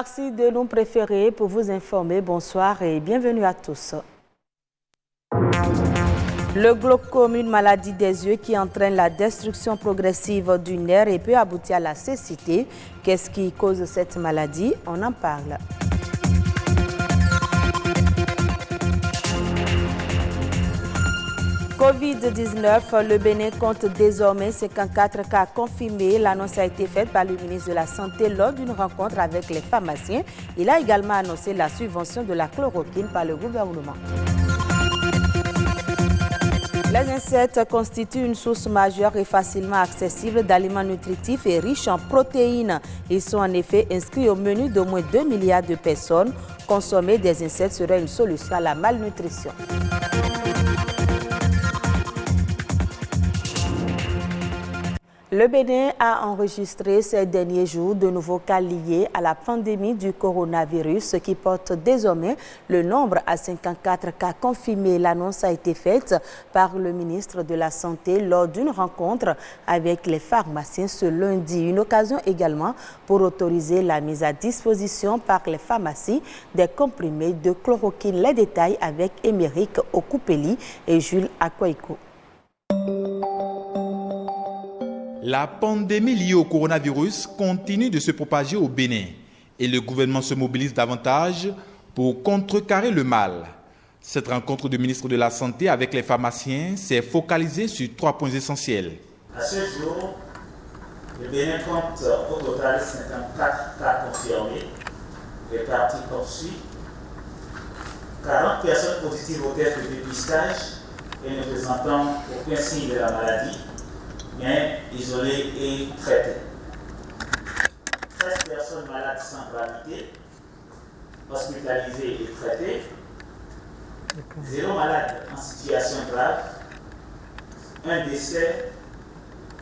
Merci de nous préférer pour vous informer. Bonsoir et bienvenue à tous. Le glaucome, une maladie des yeux qui entraîne la destruction progressive du nerf et peut aboutir à la cécité. Qu'est-ce qui cause cette maladie? On en parle. Covid-19, le Bénin compte désormais 54 cas confirmés. L'annonce a été faite par le ministre de la Santé lors d'une rencontre avec les pharmaciens. Il a également annoncé la subvention de la chloroquine par le gouvernement. Les insectes constituent une source majeure et facilement accessible d'aliments nutritifs et riches en protéines. Ils sont en effet inscrits au menu d'au moins 2 milliards de personnes. Consommer des insectes serait une solution à la malnutrition. Le Bénin a enregistré ces derniers jours de nouveaux cas liés à la pandémie du coronavirus, ce qui porte désormais le nombre à 54 cas confirmés. L'annonce a été faite par le ministre de la Santé lors d'une rencontre avec les pharmaciens ce lundi. Une occasion également pour autoriser la mise à disposition par les pharmacies des comprimés de chloroquine. Les détails avec Émeric Okupeli et Jules Akwaiko. La pandémie liée au coronavirus continue de se propager au Bénin et le gouvernement se mobilise davantage pour contrecarrer le mal. Cette rencontre du ministre de la Santé avec les pharmaciens s'est focalisée sur 3 points essentiels. À ce jour, le Bénin compte au total 54 cas confirmés, répartis comme suit. 40 personnes positives au test de dépistage et ne présentant aucun signe de la maladie, mais isolées et traitées. 13 personnes malades sans gravité, hospitalisées et traitées. 0 malades en situation grave. 1 décès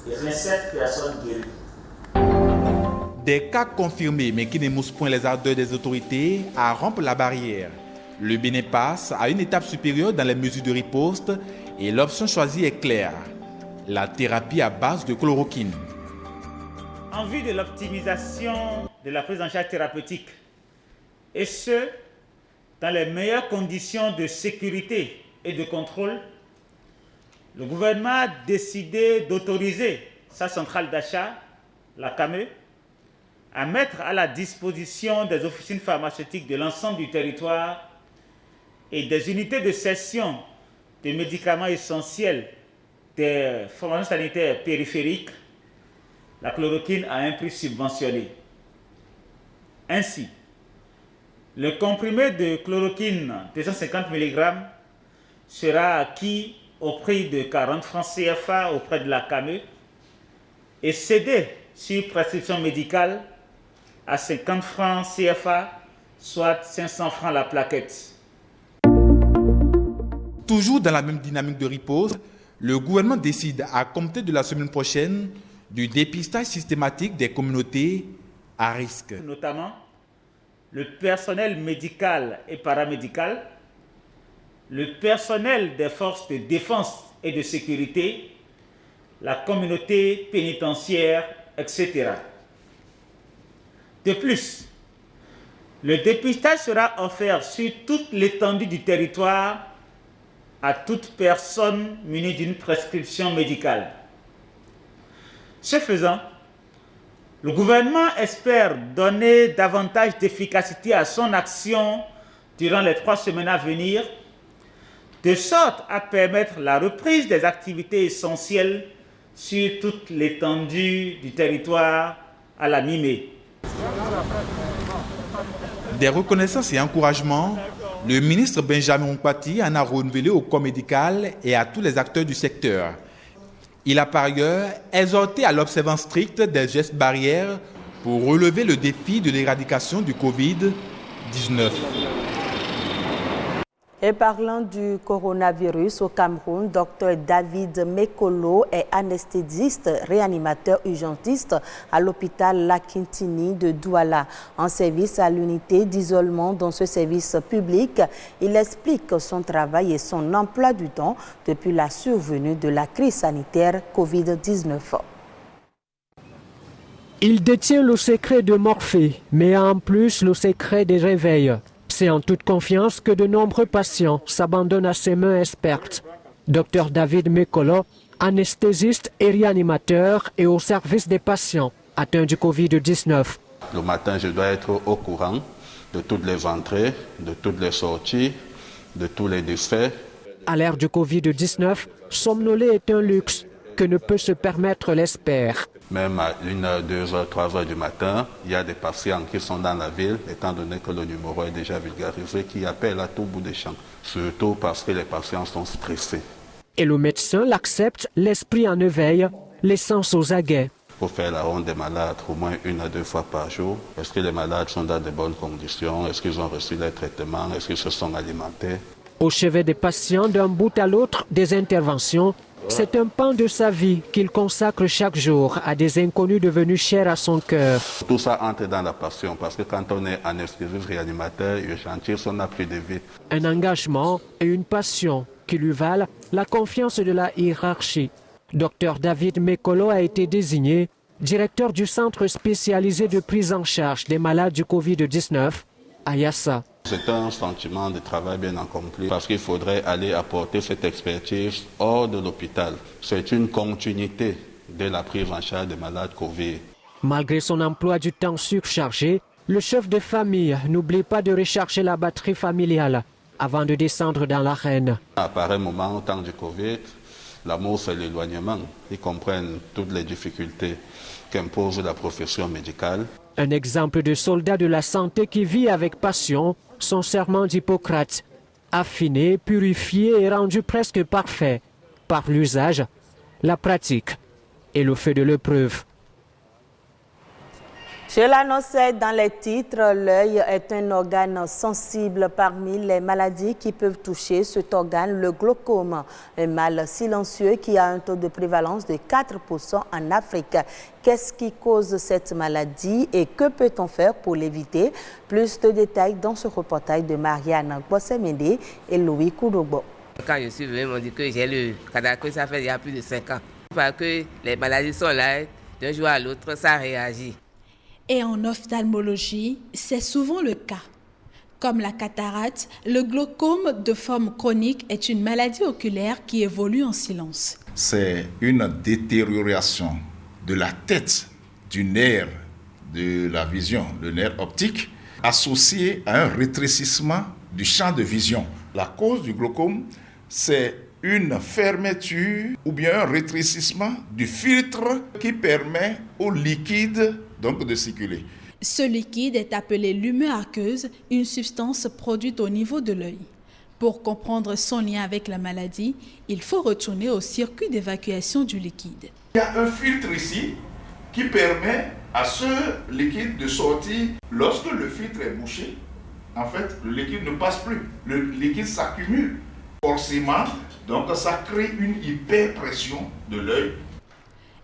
et 27 personnes guéries. Des cas confirmés mais qui n'émoussent point les ardeurs des autorités à rompre la barrière. Le Bénin passe à une étape supérieure dans les mesures de riposte et l'option choisie est claire. La thérapie à base de chloroquine. En vue de l'optimisation de la prise en charge thérapeutique, et ce, dans les meilleures conditions de sécurité et de contrôle, le gouvernement a décidé d'autoriser sa centrale d'achat, la CAME, à mettre à la disposition des officines pharmaceutiques de l'ensemble du territoire et des unités de cession de médicaments essentiels des formations sanitaires périphériques, la chloroquine à un prix subventionné. Ainsi, le comprimé de chloroquine 250 mg sera acquis au prix de 40 francs CFA auprès de la CAME et cédé sur prescription médicale à 50 francs CFA, soit 500 francs la plaquette. Toujours dans la même dynamique de riposte, le gouvernement décide à compter de la semaine prochaine du dépistage systématique des communautés à risque. Notamment le personnel médical et paramédical, le personnel des forces de défense et de sécurité, la communauté pénitentiaire, etc. De plus, le dépistage sera offert sur toute l'étendue du territoire à toute personne munie d'une prescription médicale. Ce faisant, le gouvernement espère donner davantage d'efficacité à son action durant les 3 semaines à venir, de sorte à permettre la reprise des activités essentielles sur toute l'étendue du territoire à la mi-mai. Des reconnaissances et encouragements, le ministre Benjamin Mpati en a renouvelé au corps médical et à tous les acteurs du secteur. Il a par ailleurs exhorté à l'observance stricte des gestes barrières pour relever le défi de l'éradication du Covid-19. Et parlant du coronavirus au Cameroun, Dr David Mekolo est anesthésiste, réanimateur urgentiste à l'hôpital Lakintini de Douala. En service à l'unité d'isolement dans ce service public, il explique son travail et son emploi du temps depuis la survenue de la crise sanitaire Covid-19. Il détient le secret de Morphée, mais en plus le secret des réveils. C'est en toute confiance que de nombreux patients s'abandonnent à ses mains expertes. Dr David Mekolo, anesthésiste et réanimateur, est au service des patients atteints du Covid-19. Le matin, je dois être au courant de toutes les entrées, de toutes les sorties, de tous les décès. À l'ère du Covid-19, somnoler est un luxe que ne peut se permettre l'expert. Même à 1h, 2h, 3h du matin, il y a des patients qui sont dans la ville, étant donné que le numéro est déjà vulgarisé, qui appellent à tout bout des champs, surtout parce que les patients sont stressés. Et le médecin l'accepte, l'esprit en éveil, l'essence aux aguets. Pour faire la ronde des malades au moins 1 à 2 fois par jour. Est-ce que les malades sont dans de bonnes conditions? Est-ce qu'ils ont reçu les traitements? Est-ce qu'ils se sont alimentés? Au chevet des patients, d'un bout à l'autre des interventions, c'est un pan de sa vie qu'il consacre chaque jour à des inconnus devenus chers à son cœur. Tout ça entre dans la passion parce que quand on est anesthésiste, réanimateur, urgentiste, on n'a plus de vie. Un engagement et une passion qui lui valent la confiance de la hiérarchie. Dr David Mekolo a été désigné directeur du centre spécialisé de prise en charge des malades du Covid-19 à Yassa. C'est un sentiment de travail bien accompli parce qu'il faudrait aller apporter cette expertise hors de l'hôpital. C'est une continuité de la prise en charge des malades Covid. Malgré son emploi du temps surchargé, le chef de famille n'oublie pas de recharger la batterie familiale avant de descendre dans l'arène. À pareil moment, au temps du Covid, l'amour, c'est l'éloignement. Ils comprennent toutes les difficultés qu'impose la profession médicale. Un exemple de soldat de la santé qui vit avec passion son serment d'Hippocrate, affiné, purifié et rendu presque parfait par l'usage, la pratique et le feu de l'épreuve. Je l'annonçais dans les titres, l'œil est un organe sensible parmi les maladies qui peuvent toucher cet organe, le glaucome, un mal silencieux qui a un taux de prévalence de 4% en Afrique. Qu'est-ce qui cause cette maladie et que peut-on faire pour l'éviter? Plus de détails dans ce reportage de Marianne Bossemende et Louis Kouroubo. Quand je suis venu, ils m'ont dit que j'ai le cataract, ça fait il y a plus de 5 ans. Parce que les maladies sont là, d'un jour à l'autre, ça réagit. Et en ophtalmologie, c'est souvent le cas. Comme la cataracte, le glaucome de forme chronique est une maladie oculaire qui évolue en silence. C'est une détérioration de la tête du nerf de la vision, le nerf optique, associé à un rétrécissement du champ de vision. La cause du glaucome, c'est une fermeture ou bien un rétrécissement du filtre qui permet au liquide donc de circuler. Ce liquide est appelé l'humeur aqueuse, une substance produite au niveau de l'œil. Pour comprendre son lien avec la maladie, il faut retourner au circuit d'évacuation du liquide. Il y a un filtre ici qui permet à ce liquide de sortir. Lorsque le filtre est bouché, en fait, le liquide ne passe plus. Le liquide s'accumule forcément, donc ça crée une hyperpression de l'œil.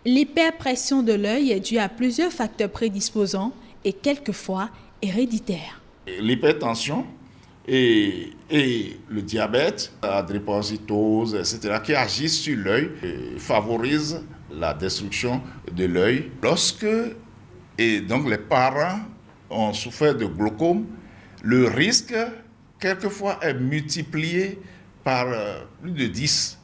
L'hyperpression de l'œil est due à plusieurs facteurs prédisposants et quelquefois héréditaires. L'hypertension et le diabète, la drépanocytose, etc., qui agissent sur l'œil, favorisent la destruction de l'œil. Lorsque donc les parents ont souffert de glaucome, le risque, quelquefois, est multiplié par plus de 10,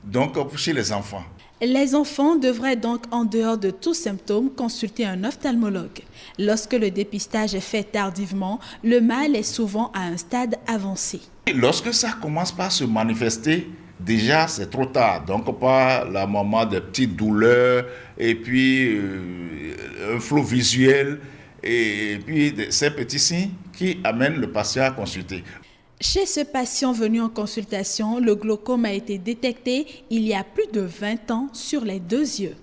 donc chez les enfants. Les enfants devraient donc, en dehors de tout symptôme, consulter un ophtalmologue. Lorsque le dépistage est fait tardivement, le mal est souvent à un stade avancé. Lorsque ça commence par se manifester, déjà c'est trop tard. Donc par la moment de petites douleurs et puis un flot visuel et puis ces petits signes qui amènent le patient à consulter. Chez ce patient venu en consultation, le glaucome a été détecté il y a plus de 20 ans sur les 2 yeux.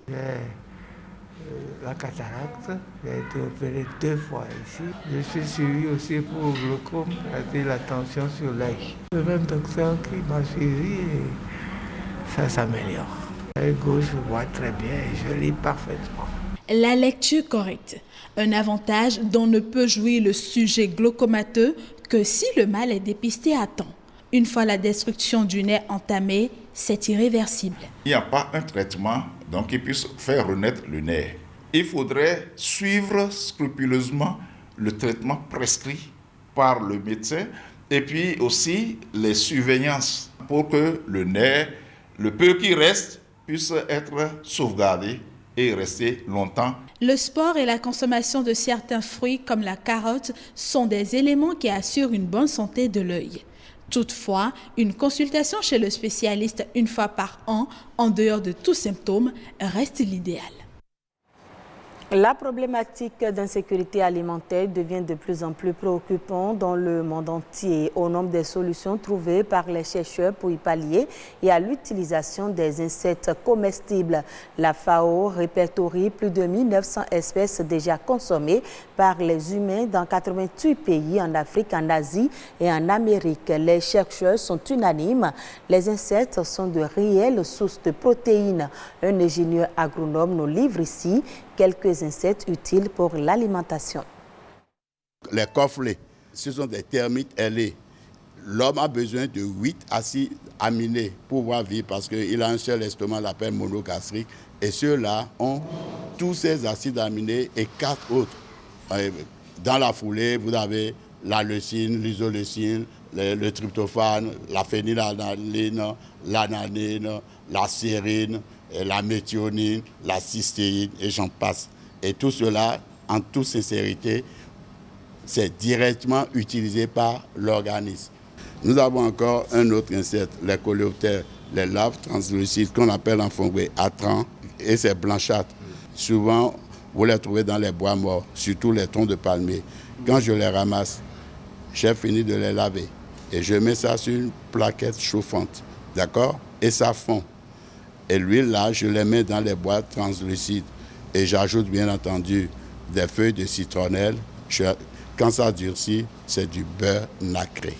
La cataracte, j'ai été opéré 2 fois ici. Je suis suivi aussi pour le glaucome, j'ai la tension sur l'œil. Le même docteur qui m'a suivi et ça s'améliore. L'œil gauche, je vois très bien et je lis parfaitement. La lecture correcte, un avantage dont ne peut jouir le sujet glaucomateux que si le mal est dépisté à temps. Une fois la destruction du nerf entamée, c'est irréversible. Il n'y a pas un traitement donc, qui puisse faire renaître le nerf. il faudrait suivre scrupuleusement le traitement prescrit par le médecin et puis aussi les surveillances pour que le nerf, le peu qui reste, puisse être sauvegardé et rester longtemps. Le sport et la consommation de certains fruits comme la carotte sont des éléments qui assurent une bonne santé de l'œil. Toutefois, une consultation chez le spécialiste une fois par an, en dehors de tous symptômes, reste l'idéal. La problématique d'insécurité alimentaire devient de plus en plus préoccupante dans le monde entier. Au nombre des solutions trouvées par les chercheurs pour y pallier et à l'utilisation des insectes comestibles. La FAO répertorie plus de 1900 espèces déjà consommées par les humains dans 88 pays en Afrique, en Asie et en Amérique. Les chercheurs sont unanimes. Les insectes sont de réelles sources de protéines. Un ingénieur agronome nous livre ici quelques insectes utiles pour l'alimentation. Les corflés, ce sont des termites ailés. L'homme a besoin de 8 acides aminés pour pouvoir vivre parce qu'il a un seul estomac, on l'appelle monogastrique. Et ceux-là ont tous ces acides aminés et 4 autres. Dans la foulée, vous avez la leucine, l'isoleucine, le tryptophane, la phénylalanine, l'ananine, la sérine, la méthionine, la cystéine et j'en passe. Et tout cela, en toute sincérité, c'est directement utilisé par l'organisme. Nous avons encore un autre insecte, les coléoptères, les larves translucides qu'on appelle en fongue attrants et c'est blanchâtres. Souvent, vous les trouvez dans les bois morts, surtout les troncs de palmier. Quand je les ramasse, j'ai fini de les laver et je mets ça sur une plaquette chauffante, d'accord? Et ça fond. Et l'huile là, je les mets dans les boîtes translucides et j'ajoute bien entendu des feuilles de citronnelle. Quand ça durcit, c'est du beurre nacré.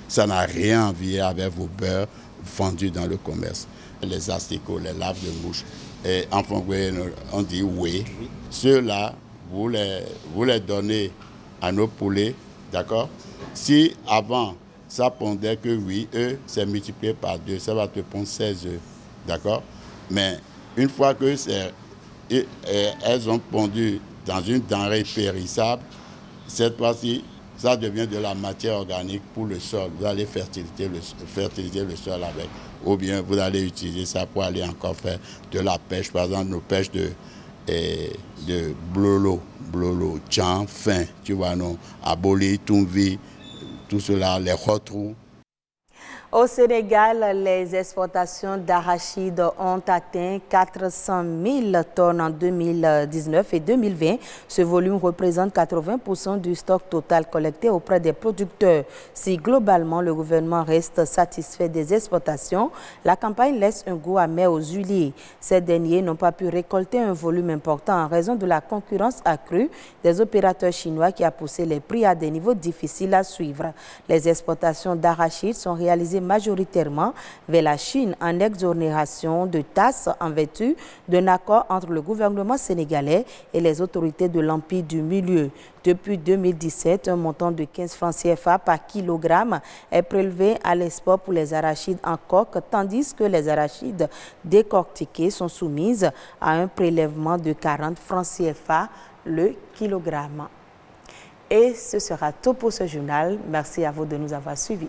Ça n'a rien à voir avec vos beurres vendus dans le commerce. Les asticots, les larves de mouche, et en français, on dit oui. Ceux-là, vous les donnez à nos poulets, d'accord? Si avant, ça pondait que 8 œufs, c'est multiplié par 2, ça va te pondre 16 œufs, d'accord? Mais une fois que elles ont pondu dans une denrée périssable, cette fois-ci, ça devient de la matière organique pour le sol. Vous allez fertiliser le sol avec. Ou bien vous allez utiliser ça pour aller encore faire de la pêche. Par exemple, nos pêches de blolo, tchan, fin, tu vois, non, aboli, tumvi, tout cela, les retrous. Au Sénégal, les exportations d'arachides ont atteint 400 000 tonnes en 2019 et 2020. Ce volume représente 80% du stock total collecté auprès des producteurs. Si globalement le gouvernement reste satisfait des exportations, la campagne laisse un goût amer aux huiliers. Ces derniers n'ont pas pu récolter un volume important en raison de la concurrence accrue des opérateurs chinois qui a poussé les prix à des niveaux difficiles à suivre. Les exportations d'arachides sont réalisées majoritairement vers la Chine en exonération de taxes en vertu d'un accord entre le gouvernement sénégalais et les autorités de l'Empire du Milieu. Depuis 2017, un montant de 15 francs CFA par kilogramme est prélevé à l'export pour les arachides en coque, tandis que les arachides décortiquées sont soumises à un prélèvement de 40 francs CFA le kilogramme. Et ce sera tout pour ce journal. Merci à vous de nous avoir suivis.